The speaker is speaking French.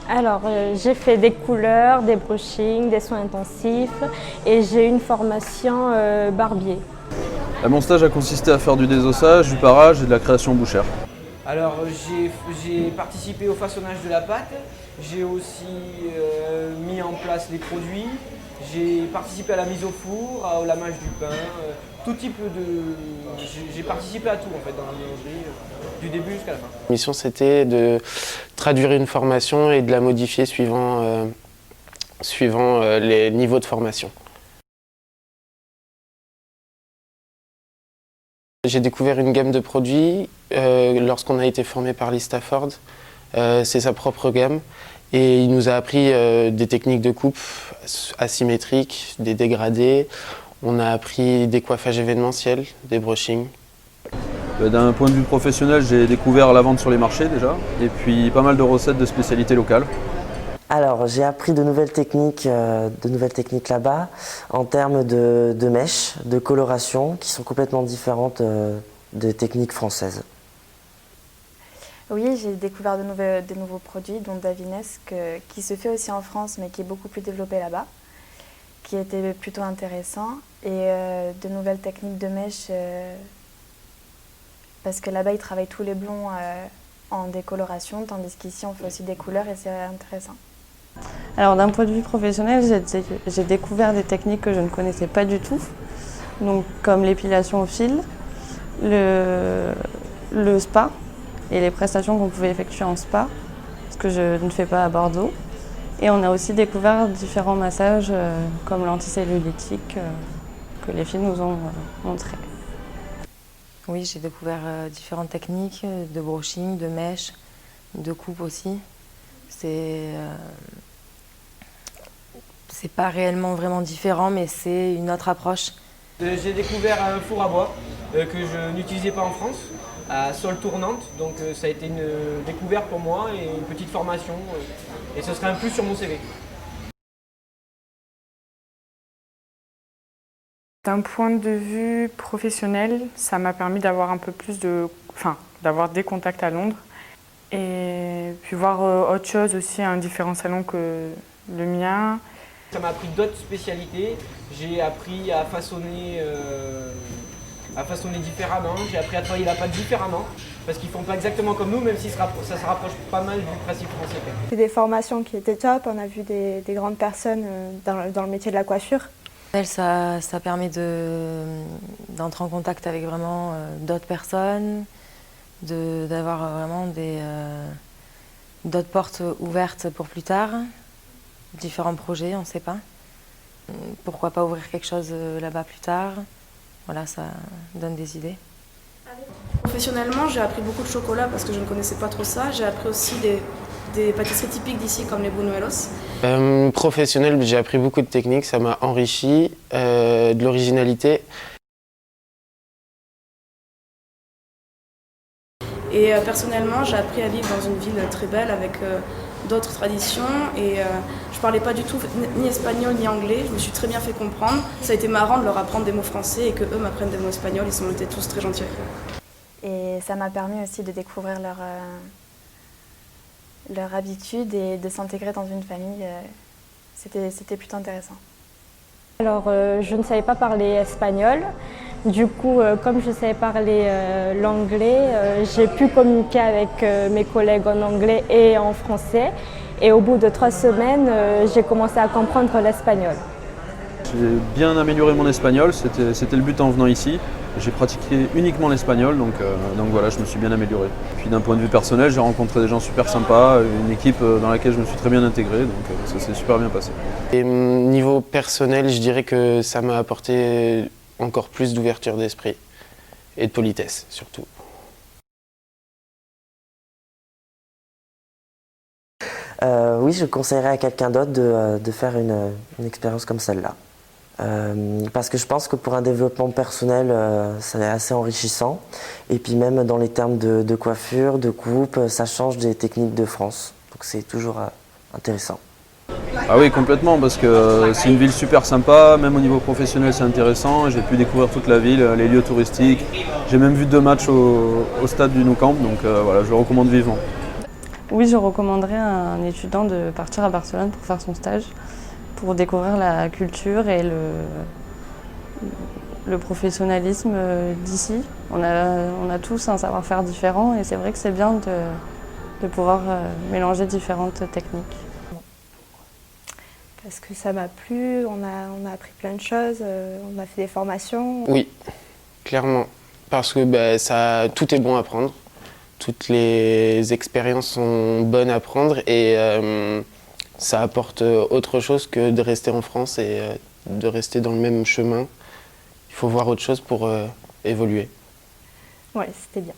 Alors, j'ai fait des couleurs, des brushings, des soins intensifs et j'ai une formation barbier. Mon stage a consisté à faire du désossage, du parage et de la création bouchère. Alors j'ai participé au façonnage de la pâte, j'ai aussi mis en place les produits, j'ai participé à la mise au four, au lamage du pain, tout type de... J'ai participé à tout en fait dans la ménagerie, du début jusqu'à la fin. La mission c'était de traduire une formation et de la modifier suivant les niveaux de formation. J'ai découvert une gamme de produits lorsqu'on a été formé par Lee Stafford. C'est sa propre gamme et il nous a appris des techniques de coupe asymétriques, des dégradés. On a appris des coiffages événementiels, des brushings. D'un point de vue professionnel, j'ai découvert la vente sur les marchés déjà et puis pas mal de recettes de spécialités locales. Alors, j'ai appris de nouvelles techniques là-bas en termes de mèches, de coloration qui sont complètement différentes des techniques françaises. Oui, j'ai découvert de nouveaux produits, dont Davinesque, qui se fait aussi en France, mais qui est beaucoup plus développé là-bas, qui était plutôt intéressant, et de nouvelles techniques de mèche, parce que là-bas, ils travaillent tous les blonds en décoloration, tandis qu'ici, on fait aussi des couleurs, et c'est intéressant. Alors d'un point de vue professionnel, j'ai découvert des techniques que je ne connaissais pas du tout, donc comme l'épilation au fil, le spa et les prestations qu'on pouvait effectuer en spa, ce que je ne fais pas à Bordeaux. Et on a aussi découvert différents massages comme l'anticellulitique que les filles nous ont montré. Oui, j'ai découvert différentes techniques de brushing, de mèche, de coupe aussi. C'est pas réellement vraiment différent, mais c'est une autre approche. J'ai découvert un four à bois que je n'utilisais pas en France, à sole tournante, donc ça a été une découverte pour moi et une petite formation, et ce serait un plus sur mon CV. D'un point de vue professionnel, ça m'a permis d'avoir un peu plus d'avoir des contacts à Londres et puis voir autre chose aussi, un différent salon que le mien. Ça m'a appris d'autres spécialités, j'ai appris à façonner différemment, j'ai appris à travailler la pâte différemment, parce qu'ils ne font pas exactement comme nous, même si ça se rapproche pas mal du principe français. C'est des formations qui étaient top, on a vu des grandes personnes dans le métier de la coiffure. Ça permet d'entrer en contact avec vraiment d'autres personnes, d'avoir vraiment d'autres portes ouvertes pour plus tard, différents projets, on ne sait pas. Pourquoi pas ouvrir quelque chose là-bas plus tard? Voilà, ça donne des idées. Professionnellement, j'ai appris beaucoup de chocolat parce que je ne connaissais pas trop ça. J'ai appris aussi des pâtisseries typiques d'ici comme les buñuelos. Professionnel, j'ai appris beaucoup de techniques, ça m'a enrichi, de l'originalité. Et personnellement, j'ai appris à vivre dans une ville très belle avec d'autres traditions et je parlais pas du tout ni espagnol ni anglais, je me suis très bien fait comprendre. Ça a été marrant de leur apprendre des mots français et qu'eux m'apprennent des mots espagnols, ils ont été tous très gentils avec eux. Et ça m'a permis aussi de découvrir leur habitude et de s'intégrer dans une famille. C'était plutôt intéressant. Alors, je ne savais pas parler espagnol. Du coup, comme je savais parler l'anglais, j'ai pu communiquer avec mes collègues en anglais et en français. Et au bout de 3 semaines, j'ai commencé à comprendre l'espagnol. J'ai bien amélioré mon espagnol, c'était le but en venant ici. J'ai pratiqué uniquement l'espagnol, donc voilà, je me suis bien amélioré. Puis d'un point de vue personnel, j'ai rencontré des gens super sympas, une équipe dans laquelle je me suis très bien intégré, donc ça s'est super bien passé. Et niveau personnel, je dirais que ça m'a apporté encore plus d'ouverture d'esprit et de politesse surtout. Oui, je conseillerais à quelqu'un d'autre de faire une expérience comme celle-là. Parce que je pense que pour un développement personnel, c'est assez enrichissant. Et puis même dans les termes de coiffure, de coupe, ça change des techniques de France. Donc c'est toujours intéressant. Ah oui, complètement, parce que c'est une ville super sympa, même au niveau professionnel c'est intéressant. J'ai pu découvrir toute la ville, les lieux touristiques. J'ai même vu 2 matchs au stade du Nou Camp, donc voilà, je le recommande vivement. Oui, je recommanderais à un étudiant de partir à Barcelone pour faire son stage, pour découvrir la culture et le professionnalisme d'ici. On a tous un savoir-faire différent et c'est vrai que c'est bien de pouvoir mélanger différentes techniques. Parce que ça m'a plu, on a appris plein de choses, on a fait des formations. Oui, clairement. Parce que tout est bon à prendre. Toutes les expériences sont bonnes à prendre et ça apporte autre chose que de rester en France et de rester dans le même chemin. Il faut voir autre chose pour évoluer. Ouais, c'était bien.